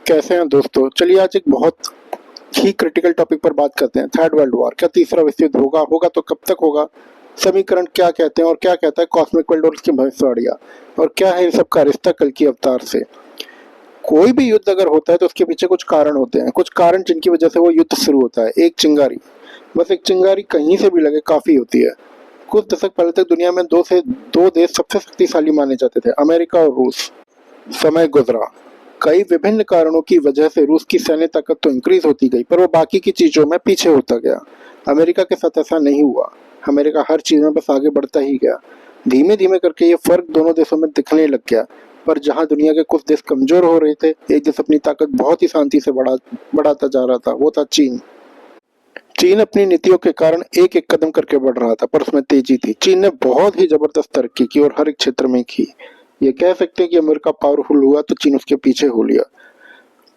कैसे हैं दोस्तों। चलिए आज एक बहुत ही क्रिटिकल टॉपिक पर बात करते हैं। थर्ड वर्ल्ड वॉर, क्या तीसरा विश्व युद्ध होगा तो कब तक होगा, समीकरण क्या कहते हैं और क्या कहता है कॉस्मिक वर्ल्ड और उसकी भविष्यवाणियां, और क्या है इन सब का रिश्ता कल की अवतार से। कोई भी युद्ध अगर होता है तो उसके पीछे कुछ कारण होते हैं, कुछ कारण जिनकी वजह से वो युद्ध शुरू होता है। एक चिंगारी, बस एक चिंगारी कहीं से भी लगे काफी होती है। कुछ दशक पहले तक दुनिया में दो देश सबसे शक्तिशाली माने जाते थे, अमेरिका और रूस। समय गुजरा, कई विभिन्न कारणों की वजह से रूस की सैन्य ताकत तो इंक्रीज होती गई, पर वो बाकी की चीजों में पीछे होता गया। अमेरिका के साथ ऐसा नहीं हुआ। अमेरिका हर चीज में बस आगे बढ़ता ही गया। धीमे धीमे करके ये फर्क दोनों देशों में दिखने लग गया। पर जहां दुनिया के कुछ देश कमजोर हो रहे थे, एक देश अपनी ताकत बहुत ही शांति से बढ़ाता जा रहा था, वो था चीन। चीन अपनी नीतियों के कारण एक एक कदम करके बढ़ रहा था, पर उसमें तेजी थी। चीन ने बहुत ही जबरदस्त तरक्की की और हर एक क्षेत्र में की। ये कह सकते हैं कि अमेरिका पावरफुल हुआ तो चीन उसके पीछे हो लिया।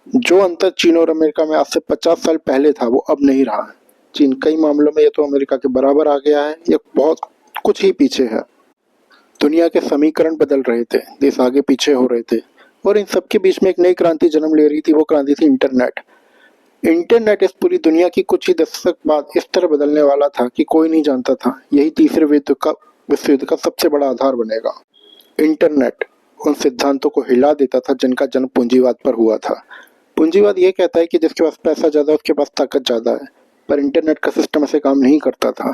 जो अंतर चीन और अमेरिका में आज से 50 साल पहले था वो अब नहीं रहा है। चीन कई मामलों में ये तो अमेरिका के बराबर आ गया है, ये बहुत कुछ ही पीछे है। दुनिया के समीकरण बदल रहे थे, देश आगे पीछे हो रहे थे, और इन सबके बीच में एक नई क्रांति जन्म ले रही थी। वो क्रांति थी इंटरनेट। इंटरनेट इस पूरी दुनिया की कुछ ही दशक बाद इस तरह बदलने वाला था कि कोई नहीं जानता था यही तीसरे विश्व युद्ध का सबसे बड़ा आधार बनेगा। इंटरनेट उन सिद्धांतों को हिला देता था जिनका जन्म पूंजीवाद पर हुआ था। पूंजीवाद ये कहता है कि जिसके पास पैसा ज्यादा है उसके पास ताकत ज्यादा है, पर इंटरनेट का सिस्टम ऐसे काम नहीं करता था।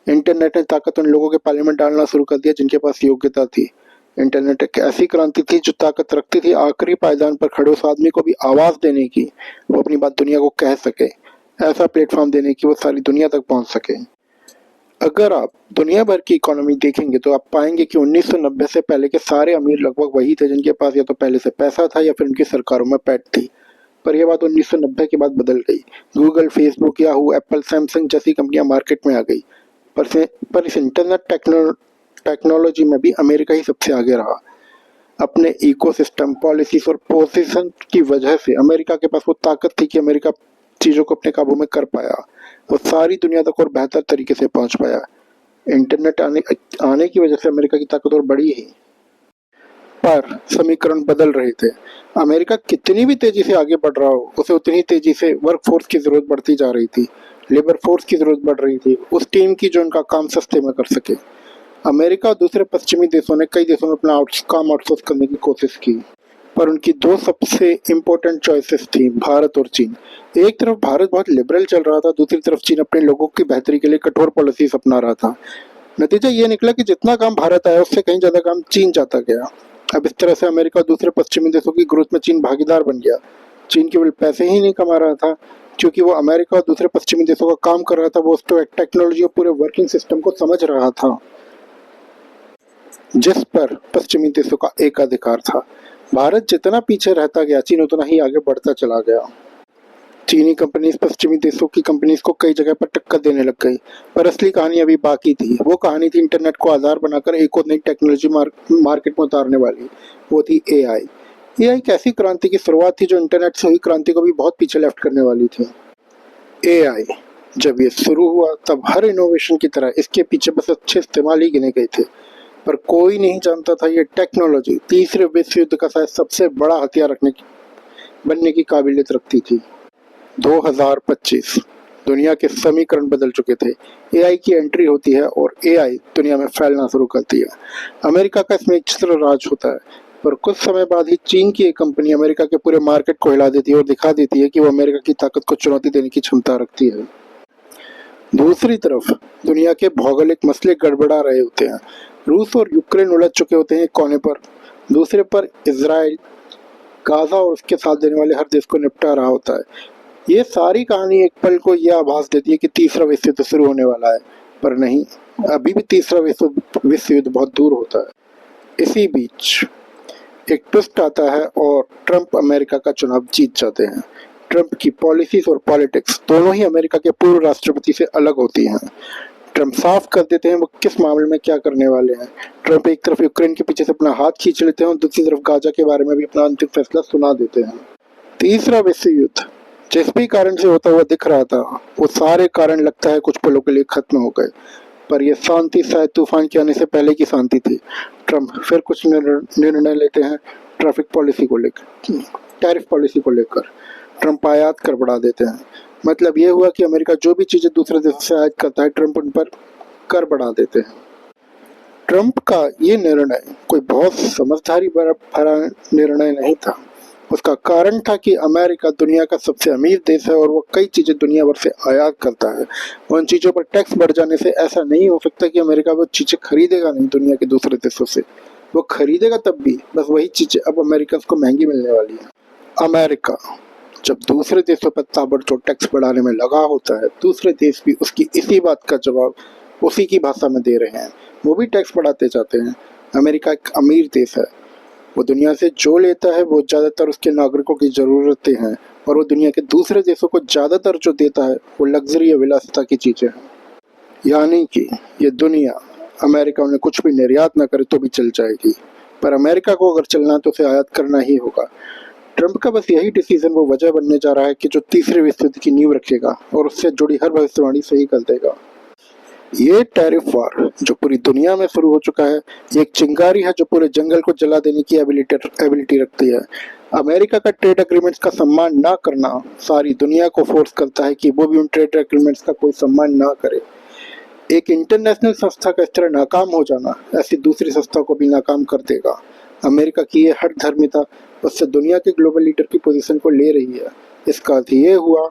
इंटरनेट ने ताकत उन लोगों के पाले में डालना शुरू कर दिया जिनके पास योग्यता थी। इंटरनेट एक ऐसी क्रांति थी जो ताकत रखती थी आखिरी पायदान पर खड़े उस आदमी को भी आवाज देने की, वो अपनी बात दुनिया को कह सके, ऐसा प्लेटफॉर्म देने की वो सारी दुनिया तक पहुंच सके। अगर आप दुनिया भर की इकोनॉमी देखेंगे तो आप पाएंगे कि 1990 से पहले के सारे अमीर लगभग वही थे जिनके पास या तो पहले से पैसा था या फिर उनकी सरकारों में पैठ थी। पर यह बात 1990 के बाद बदल गई। Google, Facebook, Yahoo, Apple, Samsung जैसी कंपनियां मार्केट में आ गई। पर इस इंटरनेट टेक्नोलॉजी में भी अमेरिका ही सबसे आगे रहा। अपने इकोसिस्टम, पॉलिसीज और पोजीशन की वजह से अमेरिका के पास वो ताकत थी कि अमेरिका चीजों को अपने काबू में कर पाया। वो सारी दुनिया तक और बेहतर तरीके से पहुंच पाया। इंटरनेट आने की वजह से अमेरिका की ताकत और बढ़ी ही, पर समीकरण बदल रहे थे। अमेरिका कितनी भी तेजी से आगे बढ़ रहा हो, उसे उतनी तेजी से वर्क फोर्स की जरूरत बढ़ती जा रही थी, लेबर फोर्स की जरूरत बढ़ रही थी, उस टीम की जो उनका काम सस्ते में कर सके। अमेरिका और दूसरे पश्चिमी देशों ने कई देशों में अपना काम आउटसोर्स करने की कोशिश की, पर उनकी दो सबसे इम्पोर्टेंट चॉइसेस थी, भारत और चीन। एक तरफ भारत बहुत लिबरल चल रहा था, दूसरी तरफ चीन अपने लोगों की बेहतरी के लिए कठोर पॉलिसीज अपना रहा था। नतीजा ये निकला कि जितना काम भारत आया उससे कहीं ज्यादा काम चीन जाता गया। अब इस तरह से अमेरिका और दूसरे पश्चिमी देशों की ग्रोथ में चीन भागीदार बन गया। चीन केवल पैसे ही नहीं कमा रहा था, क्योंकि वो अमेरिका और दूसरे पश्चिमी देशों का काम कर रहा था, वो उस टेक्नोलॉजी और पूरे वर्किंग सिस्टम को समझ रहा था जिस पर पश्चिमी देशों का एकाधिकार था। भारत जितना पीछे रहता गया, चीन उतना ही आगे बढ़ता चला गया। चीनी कंपनीज पश्चिमी देशों की कंपनीज को कई जगह पर टक्कर देने लग गई, पर असली कहानी अभी बाकी थी। वो कहानी थी इंटरनेट को आधार बनाकर एक और नई टेक्नोलॉजी मार्केट में उतारने वाली, वो थी एआई। एआई एक ऐसी क्रांति की शुरुआत थी जो इंटरनेट से हुई क्रांति को भी बहुत पीछे लेफ्ट करने वाली थी। एआई जब ये शुरू हुआ तब हर इनोवेशन की तरह इसके पीछे बस अच्छे इस्तेमाल ही गिने गए थे, पर कोई नहीं जानता था ये टेक्नोलॉजी तीसरे विश्व युद्ध का शायद सबसे बड़ा हथियार बनने की काबिलियत रखती थी। 2025 दुनिया के समीकरण बदल चुके थे। एआई की एंट्री होती है और एआई दुनिया में फैलना शुरू करती है। अमेरिका का इसमें एक चित्र राज होता है, पर कुछ समय बाद ही चीन की एक कंपनी अमेरिका के पूरे मार्केट को हिला देती है और दिखा देती है कि वो अमेरिका की ताकत को चुनौती देने की क्षमता रखती है। दूसरी तरफ दुनिया के भौगोलिक मसले गड़बड़ा रहे होते हैं। रूस और यूक्रेन उलझ चुके होते हैं एक कोने पर, दूसरे पर इजराइल गाजा और उसके साथ देने वाले हर देश को निपटा रहा होता है। ये सारी कहानी एक पल को यह आभास देती है कि तीसरा विश्व युद्ध शुरू होने वाला है, पर नहीं, अभी भी तीसरा विश्व युद्ध बहुत दूर होता है। इसी बीच एक ट्विस्ट आता है और ट्रंप अमेरिका का चुनाव जीत जाते हैं। ट्रंप की पॉलिसीज और पॉलिटिक्स दोनों ही अमेरिका के पूर्व राष्ट्रपति से अलग होती हैं। ट्रंप साफ कर देते हैं वो किस मामले में क्या करने वाले हैं। ट्रंप एक तरफ यूक्रेन के पीछे से अपना हाथ खींच लेते हैं और दूसरी तरफ गाजा के बारे में भी अपना अंतिम फैसला सुना देते हैं। तीसरा विश्व युद्ध जिस भी कारण से होता हुआ दिख रहा था, वो सारे कारण लगता है कुछ पलों के लिए खत्म हो गए, पर यह शांति शायद तूफान के आने से पहले की शांति थी। ट्रंप फिर कुछ निर्णय लेते हैं ट्रैफिक पॉलिसी को लेकर। टैरिफ पॉलिसी को लेकर ट्रंप आयात कर बढ़ा देते हैं। मतलब ये हुआ कि अमेरिका जो भी चीजें दूसरे देशों से आयात करता है, ट्रंप उन पर कर बढ़ा देते हैं। ट्रंप का ये निर्णय कोई बहुत समझदारी भरा निर्णय नहीं था। उसका कारण था कि अमेरिका दुनिया का सबसे अमीर देश है और वो कई चीजें दुनिया भर से आयात करता है। उन चीजों पर टैक्स बढ़ जाने से ऐसा नहीं हो सकता कि अमेरिका वो चीजें खरीदेगा नहीं दुनिया के दूसरे देशों से। वो खरीदेगा तब भी, बस वही चीजें अब अमेरिका को महंगी मिलने वाली है। अमेरिका जब दूसरे देशों पर ताबड़तोड़ टैक्स बढ़ाने में लगा होता है, दूसरे देश भी उसकी इसी बात का जवाब उसी की भाषा में दे रहे हैं। वो भी टैक्स बढ़ाते जाते हैं। अमेरिका एक अमीर देश है। वो दुनिया से जो लेता है वो ज़्यादातर उसके नागरिकों की ज़रूरतें हैं, और वो दुनिया के दूसरे देशों को ज़्यादातर जो देता है वो लग्जरी या विलासिता की चीज़ें हैं। यानी कि ये दुनिया अमेरिका उन्हें कुछ भी निर्यात न करे तो भी चल जाएगी, पर अमेरिका को अगर चलना है तो उसे आयात करना ही होगा। ट्रंप का बस यही डिसीजन वो वजह बनने जा रहा है कि जो तीसरे विश्व युद्ध की नींव रखेगा और उससे जुड़ी हर भविष्यवाणी सही कर देगा। ये टैरिफ वार जो पूरी दुनिया में शुरू हो चुका है, ये एक चिंगारी है जो पूरे जंगल को जला देने की एबिलिटी रखती है। अमेरिका का ट्रेड एग्रीमेंट्स का सम्मान ना करना सारी दुनिया को फोर्स करता है कि वो भी उन ट्रेड एग्रीमेंट्स का कोई सम्मान ना करे। एक इंटरनेशनल संस्था का इस तरह नाकाम हो जाना ऐसी दूसरी संस्था को भी नाकाम कर देगा। अमेरिका की ये हर धर्मिता उससे दुनिया के ग्लोबल लीडर की पोजीशन को ले रही है। इसका अर्थ ये हुआ,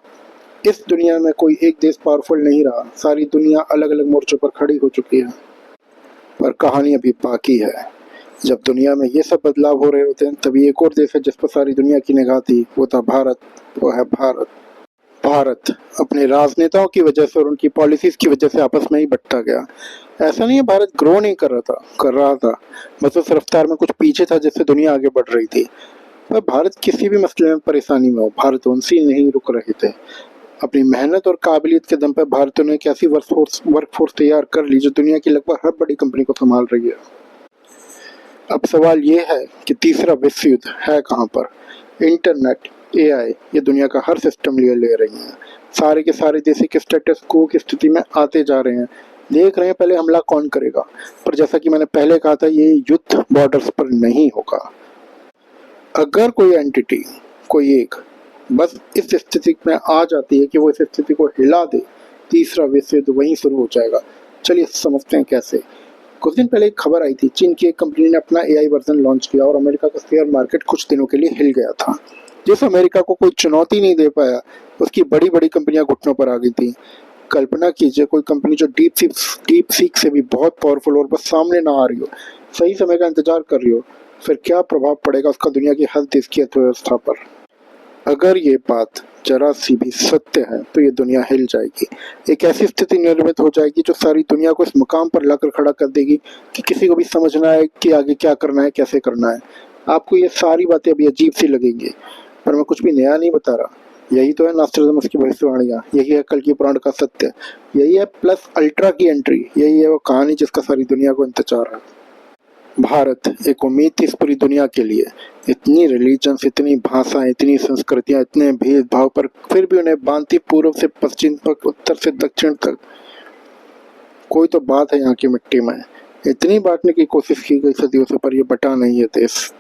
इस दुनिया में कोई एक देश पावरफुल नहीं रहा, सारी दुनिया अलग अलग मोर्चों पर खड़ी हो चुकी है। पर कहानी अभी बाकी है। जब दुनिया में ये सब बदलाव हो रहे होते हैं, तभी एक और देश है जिस पर सारी दुनिया की निगाह थी, वो था भारत। वो है भारत। भारत अपने राजनेताओं की वजह से और उनकी पॉलिसीज की वजह से आपस में ही बंटता गया। ऐसा नहीं है भारत ग्रो नहीं कर रहा था, बस उस रफ्तार में कुछ पीछे था जिससे दुनिया आगे बढ़ रही थी। पर भारत किसी भी मसले में परेशानी में हो, भारत उनसे नहीं रुक रहे थे। अपनी मेहनत और काबिलियत के दम पर भारत ने एक ऐसी वर्कफोर्स तैयार कर ली जो दुनिया की लगभग हर बड़ी कंपनी को संभाल रही है। अब सवाल ये है कि तीसरा विश्व युद्ध है कहाँ पर? इंटरनेट, एआई, ये दुनिया का हर सिस्टम ले रही हैं। सारे के सारे देश के स्टेटस को की स्थिति में आते जा रहे हैं। देख रहे हैं पहले हमला कौन करेगा। पर जैसा कि मैंने पहले कहा था, ये युद्ध बॉर्डर्स पर नहीं होगा। अगर कोई एंटिटी, कोई एक बस इस स्थिति में आ जाती है कि वो इस स्थिति को हिला दे, तीसरा विश्व युद्ध वहीं शुरू हो जाएगा। चलिए समझते हैं कैसे। कुछ दिन पहले एक खबर आई थी, चीन की एक कंपनी ने अपना एआई वर्जन लॉन्च किया और अमेरिका का शेयर मार्केट कुछ दिनों के लिए हिल गया था। जिस अमेरिका को कोई चुनौती नहीं दे पाया, उसकी बड़ी बड़ी कंपनियां घुटनों पर आ गई थी। कल्पना कीजिए कोई कंपनी जो डीप सीक से भी बहुत पावरफुल और बस सामने ना आ रही हो, सही समय का इंतजार कर रही हो, फिर क्या प्रभाव पड़ेगा उसका दुनिया की हर देश की अर्थव्यवस्था पर। अगर ये बात जरा सी भी सत्य है तो ये दुनिया हिल जाएगी। एक ऐसी स्थिति निर्मित हो जाएगी जो सारी दुनिया को इस मुकाम पर लाकर खड़ा कर देगी कि किसी को भी समझना है कि आगे क्या करना है, कैसे करना है। आपको ये सारी बातें अभी अजीब सी लगेंगी, पर मैं कुछ भी नया नहीं बता रहा। यही तो है नास्ट्राडामस की भविष्यवाणियां, यही है कल की पुराण का सत्य, यही है प्लस अल्ट्रा की एंट्री, यही है वो कहानी जिसका सारी दुनिया को इंतजार है। भारत एक उम्मीद थी इस पूरी दुनिया के लिए। इतनी रिलीजन्स, इतनी भाषाएं, इतनी संस्कृतियां, इतने भेदभाव, पर फिर भी उन्हें बांधती पूर्व से पश्चिम तक, उत्तर से दक्षिण तक। कोई तो बात है यहाँ की मिट्टी में। इतनी बांटने की कोशिश की गई सदियों से, पर ये बटा नहीं है देश।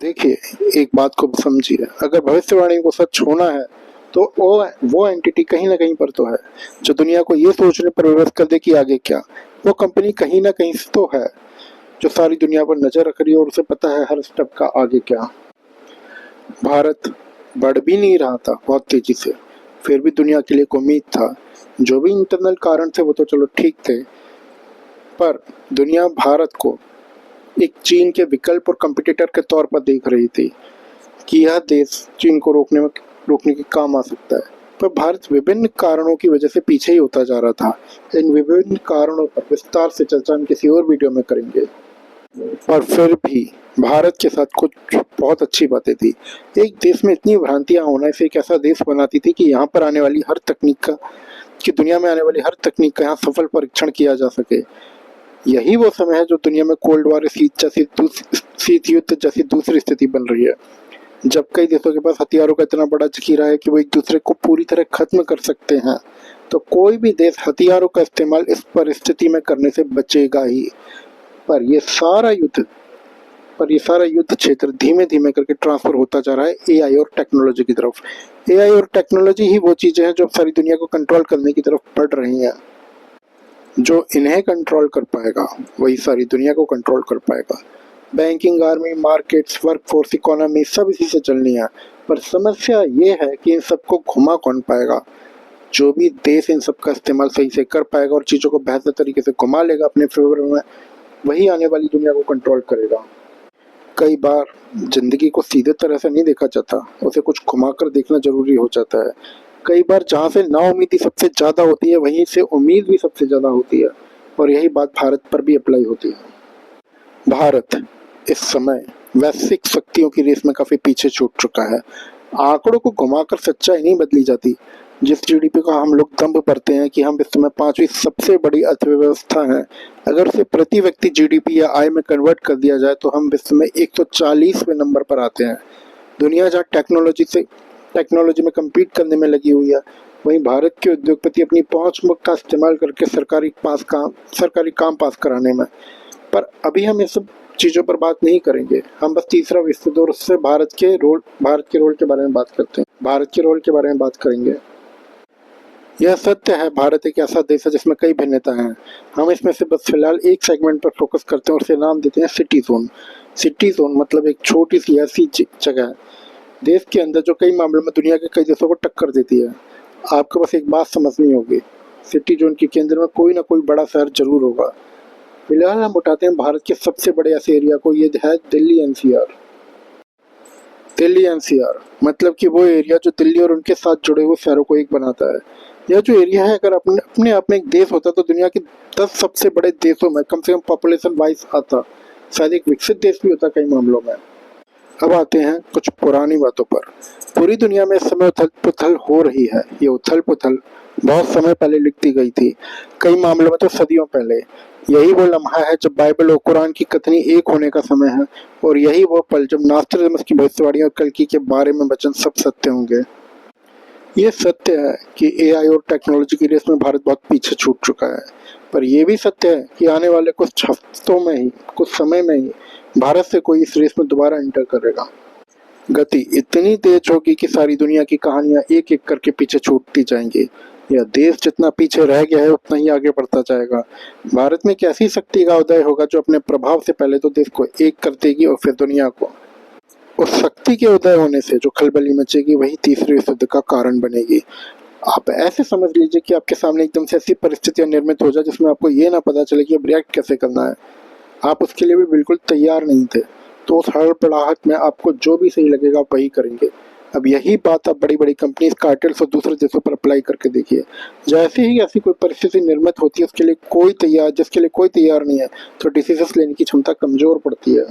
देखिए, एक बात को समझिए, अगर भविष्यवाणी को सच होना है तो वो एंटिटी कहीं ना कहीं पर तो है जो दुनिया को ये सोचने पर विवश कर दे कि आगे क्या। वो कंपनी कहीं ना कहीं तो है जो सारी दुनिया पर नजर रख रही है और उसे पता है हर स्टेप का आगे क्या। भारत बढ़ भी नहीं रहा था बहुत तेजी से, फिर भी दुनिया के लिए एक उम्मीद था। जो भी इंटरनल कारण थे वो तो चलो ठीक थे, पर दुनिया भारत को एक चीन के विकल्प और कंपटीटर के तौर पर देख रही थी कि यह देश चीन को रोकने के काम आ सकता है। पर भारत विभिन्न कारणों की वजह से पीछे ही होता जा रहा था। इन विभिन्न कारणों पर विस्तार से चर्चा हम किसी और वीडियो में करेंगे। पर फिर भी भारत के साथ कुछ बहुत अच्छी बातें थी। एक देश में इतनी भ्रांतियां होने से एक ऐसा देश बनाती थी कि यहाँ पर आने वाली हर तकनीक का, कि दुनिया में आने वाली हर तकनीक का यहाँ सफल परीक्षण किया जा सके। यही वो समय है जो दुनिया में कोल्ड वॉर, शीत युद्ध जैसी दूसरी स्थिति बन रही है, जब कई देशों के पास हथियारों का इतना बड़ा जखीरा है कि वो एक दूसरे को पूरी तरह खत्म कर सकते हैं। तो कोई भी देश हथियारों का इस्तेमाल इस परिस्थिति में करने से बचेगा ही। पर ये सारा युद्ध पर ये सारा युद्ध क्षेत्र धीमे धीमे करके ट्रांसफर होता जा रहा है एआई और टेक्नोलॉजी की तरफ। एआई और टेक्नोलॉजी ही वो चीजें हैं जो अब सारी दुनिया को कंट्रोल करने की तरफ बढ़ रही हैं। जो इन्हें कंट्रोल कर पाएगा वही सारी दुनिया को कंट्रोल कर पाएगा। Banking, army, markets, workforce, economy सब इसी से चलनी है। पर समस्या ये है कि इन सबको घुमा कौन पाएगा। जो भी देश इन सब का इस्तेमाल सही से कर पाएगा और चीज़ों को बेहतर तरीके से घुमा लेगा अपने फेवर में, वही आने वाली दुनिया को कंट्रोल करेगा। कई बार जिंदगी को सीधे तरह से नहीं देखा जाता, उसे कुछ घुमाकर देखना जरूरी हो जाता है। कई बार जहाँ से नाउम्मीदी सबसे ज़्यादा होती है वहीं से उम्मीद भी सबसे ज़्यादा होती है, और यही बात भारत पर भी अप्लाई होती है। भारत इस समय वैश्विक शक्तियों की रेस में काफ़ी पीछे छूट चुका है। आंकड़ों को घुमाकर सच्चाई नहीं बदली जाती। जिस जीडीपी का हम लोग दंभ भरते हैं कि हम विश्व में 5वीं सबसे बड़ी अर्थव्यवस्था हैं, अगर उसे प्रति व्यक्ति जीडीपी या आय में कन्वर्ट कर दिया जाए तो हम विश्व में 140वें नंबर पर आते हैं। दुनिया जहाँ टेक्नोलॉजी में कम्पीट करने में लगी हुई है, वहीं भारत के उद्योगपति अपनी पहुंच का इस्तेमाल करके सरकारी काम पास कराने में। पर अभी हम ये सब चीज़ों पर बात नहीं करेंगे। हम बस तीसरा विश्व युद्ध और उससे भारत के रोल के बारे में बात करते हैं। भारत के रोल के बारे में बात करेंगे। यह सत्य है, भारत एक ऐसा देश है जिसमें कई भिन्नताएं हैं। हम इसमें से बस फिलहाल एक सेगमेंट पर फोकस करते हैं और उसे नाम देते हैं सिटी जोन। सिटी जोन मतलब एक छोटी सी ऐसी जगह है देश के अंदर जो कई मामलों में दुनिया के कई देशों को टक्कर देती है। आपको बस एक बात समझनी होगी, सिटी जोन के केंद्र में कोई ना कोई बड़ा शहर जरूर होगा। फिलहाल हम उठाते हैं भारत के सबसे बड़े ऐसे एरिया को, ये है दिल्ली एनसीआर। दिल्ली एनसीआर मतलब कि वो एरिया जो दिल्ली और उनके साथ जुड़े हुए शहरों को एक बनाता है। यह जो एरिया है अगर अपने आप में एक देश होता तो दुनिया के 10 सबसे बड़े देशों में कम से कम पॉपुलेशन वाइज आता, शायद एक विकसित देश भी होता कई मामलों में। अब आते हैं कुछ पुरानी बातों पर। पूरी दुनिया में इस समय उथल पुथल हो रही है। ये उथल पुथल बहुत समय पहले लिख दी गई थी, कई मामलों में तो सदियों पहले। यही वो लम्हा है जब बाइबल और कुरान की कथनी एक होने का समय है, और यही वो पल जब नास्ट्राडामस की भविष्यवाणी और कल्कि के बारे में वचन सब सत्य होंगे। ये सत्य है कि एआई और टेक्नोलॉजी की रेस में भारत बहुत पीछे छूट चुका है, पर यह भी सत्य है कि आने वाले कुछ हफ्तों में ही, कुछ समय में ही भारत से कोई इस रेस में दोबारा एंटर करेगा। गति इतनी तेज होगी कि सारी दुनिया की कहानियां एक एक करके पीछे छूटती जाएंगी। यह देश जितना पीछे रह गया है उतना ही आगे बढ़ता जाएगा। भारत में एक ऐसी शक्ति का उदय होगा जो अपने प्रभाव से पहले तो देश को एक कर देगी और फिर दुनिया को। उस शक्ति के उदय होने से जो खलबली मचेगी वही तीसरे विश्व युद्ध का कारण बनेगी। आप ऐसे समझ लीजिए कि आपके सामने एकदम से ऐसी परिस्थितियां निर्मित हो जाए जिसमें आपको ये ना पता चले कि अब रिएक्ट कैसे करना है। आप उसके लिए भी बिल्कुल तैयार नहीं थे, तो उस हड़बड़ाहट में आपको जो भी सही लगेगा आप वही करेंगे। अब यही बात आप बड़ी बड़ी कंपनीज, कार्टेल्स और दूसरे देशों पर अप्लाई करके देखिए। जैसे ही ऐसी कोई परिस्थिति निर्मित होती है जिसके लिए कोई तैयार नहीं है, तो डिसीजंस लेने की क्षमता कमजोर पड़ती है।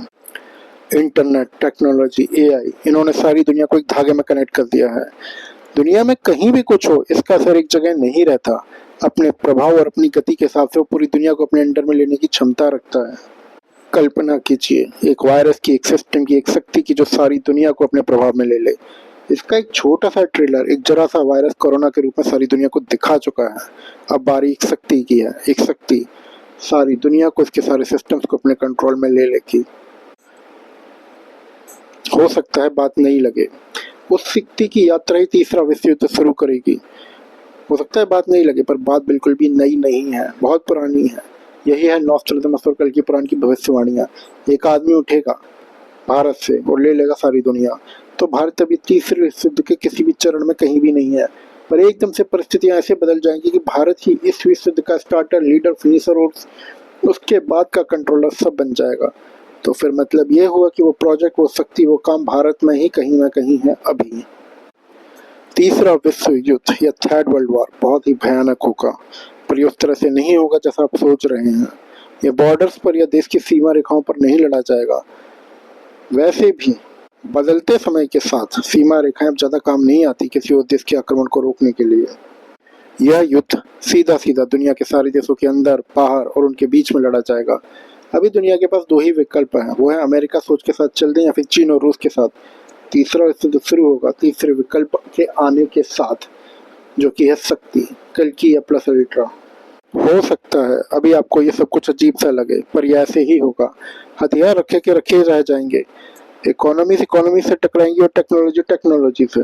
इंटरनेट, टेक्नोलॉजी, एआई, इन्होंने सारी दुनिया को एक धागे में कनेक्ट कर दिया है। दुनिया में कहीं भी कुछ हो, इसका असर एक जगह नहीं रहता। अपने प्रभाव और अपनी गति के हिसाब से वो पूरी दुनिया को अपने अंडर में लेने की क्षमता रखता है। कल्पना कीजिए एक वायरस की, एक सिस्टम की, एक शक्ति की जो सारी दुनिया को अपने प्रभाव में ले ले। इसका एक छोटा सा ट्रेलर एक जरा सा वायरस कोरोना के रूप में सारी दुनिया को दिखा चुका है। अब बारी एक शक्ति की है। एक शक्ति सारी दुनिया को, इसके सारे सिस्टम्स को अपने कंट्रोल में ले लेगी। हो सकता है बात नहीं लगे, उस शक्ति की यात्रा ही तीसरा विश्व युद्ध शुरू करेगी। हो सकता है बात नहीं लगे, पर बात बिल्कुल भी नई नहीं है, बहुत पुरानी है। यही है नॉस्ट्राडामस और कल्कि पुराण की भविष्यवाणियां। एक आदमी उठेगा भारत से और ले लेगा सारी दुनिया। तो भारत अभी तीसरे विश्व युद्ध के किसी भी चरण में कहीं भी नहीं है, पर एकदम से परिस्थितियां ऐसे बदल जाएंगी कि भारत ही इस विश्व युद्ध का स्टार्टर, लीडर, फिनिशर और उसके बाद का कंट्रोलर सब बन जाएगा। तो फिर मतलब ये हुआ कि वो प्रोजेक्ट, वो शक्ति, वो काम भारत में ही कहीं ना कहीं है अभी। तीसरा विश्व युद्ध या थर्ड वर्ल्ड वॉर बहुत ही भयानक होगा, पर ये उस तरह से नहीं होगा जैसा आप सोच रहे हैं। ये बॉर्डर्स पर या देश की सीमा रेखाओं पर नहीं लड़ा जाएगा। वैसे भी बदलते समय के साथ सीमा रेखाएं अब ज्यादा काम नहीं आती किसी और देश के आक्रमण को रोकने के लिए। यह युद्ध सीधा सीधा दुनिया के सारे देशों के अंदर, बाहर और उनके बीच में लड़ा जाएगा। अभी दुनिया के पास दो ही विकल्प हैं, वो है अमेरिका सोच के साथ चल दें या फिर चीन और रूस के साथ। तीसरा विश्व युद्ध शुरू होगा तीसरे विकल्प के आने के साथ, जो कि है शक्ति, कल्कि या प्लस अल्ट्रा। हो सकता है अभी आपको ये सब कुछ अजीब सा लगे, पर ये ऐसे ही होगा। हथियार रखे के रखे रह जाएंगे, इकोनॉमी से टकराएंगी और टेक्नोलॉजी टेक्नोलॉजी से।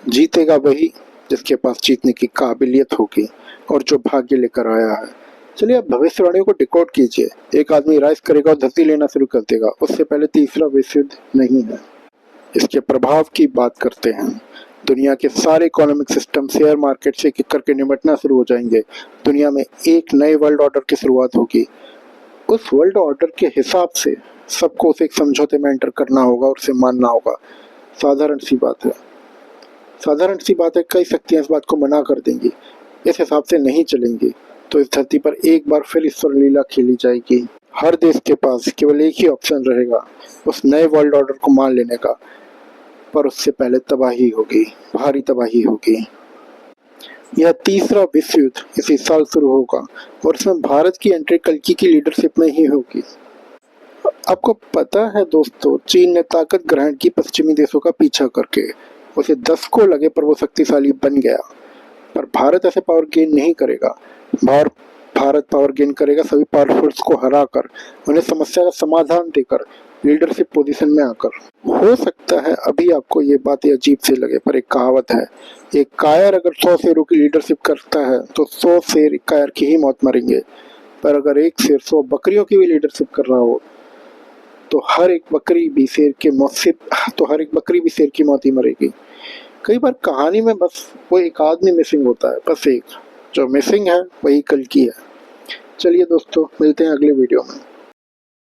जीतेगा वही जिसके पास जीतने की काबिलियत होगी और जो भाग्य लेकर आया है। चलिए आप भविष्यवाणियों को डिकोड कीजिए। एक आदमी राइज करेगा और धरती लेना शुरू कर देगा, उससे पहले तीसरा विश्व युद्ध नहीं है। इसके प्रभाव की बात करते हैं। दुनिया के सारे इकोनॉमिक सिस्टम शेयर मार्केट से एक एक करके निपटना शुरू हो जाएंगे। दुनिया में एक नए वर्ल्ड ऑर्डर की शुरुआत होगी। उस वर्ल्ड ऑर्डर के हिसाब से सबको उसे एक समझौते में एंटर करना होगा और उसे मानना होगा। साधारण सी बात है, साधारण सी बात है। कई शक्तियां इस बात को मना कर देंगी, इस हिसाब से नहीं चलेंगी, तो इस धरती पर एक बार फिर ईश्वर लीला खेली जाएगी। हर देश के पास केवल एक ही ऑप्शन रहेगा, उस नए वर्ल्ड ऑर्डर को मान लेने का, पर उससे पहले तबाही होगी, भारी तबाही होगी। यह तीसरा विश्व युद्ध इसी साल शुरू होगा और इसमें भारत की एंट्री कल्कि की लीडरशिप में ही होगी। आपको पता है दोस्तों, चीन ने ताकत ग्रहण की पश्चिमी देशों का पीछा करके। उसे 10 को लगे पर वो शक्तिशाली बन गया। पर भारत ऐसे पावर गेन नहीं करेगा। भारत पावर गेन करेगा सभी पावरफुल्स को हराकर, उन्हें समस्या का समाधान देकर, लीडरशिप पोजीशन में आकर। हो सकता है अभी आपको ये बातें अजीब सी लगे, पर एक कहावत है, एक कायर अगर 100 शेरों की लीडरशिप करता है तो 100 शेर कायर की ही मौत मरेंगे। पर अगर एक शेर 100 बकरियों की भी लीडरशिप कर रहा हो तो हर एक बकरी भी शेर की मौत ही मरेगी। कई बार कहानी में बस वो एक आदमी मिसिंग होता है, बस एक। जो मिसिंग है वही कल्कि है। चलिए दोस्तों, मिलते हैं अगले वीडियो में।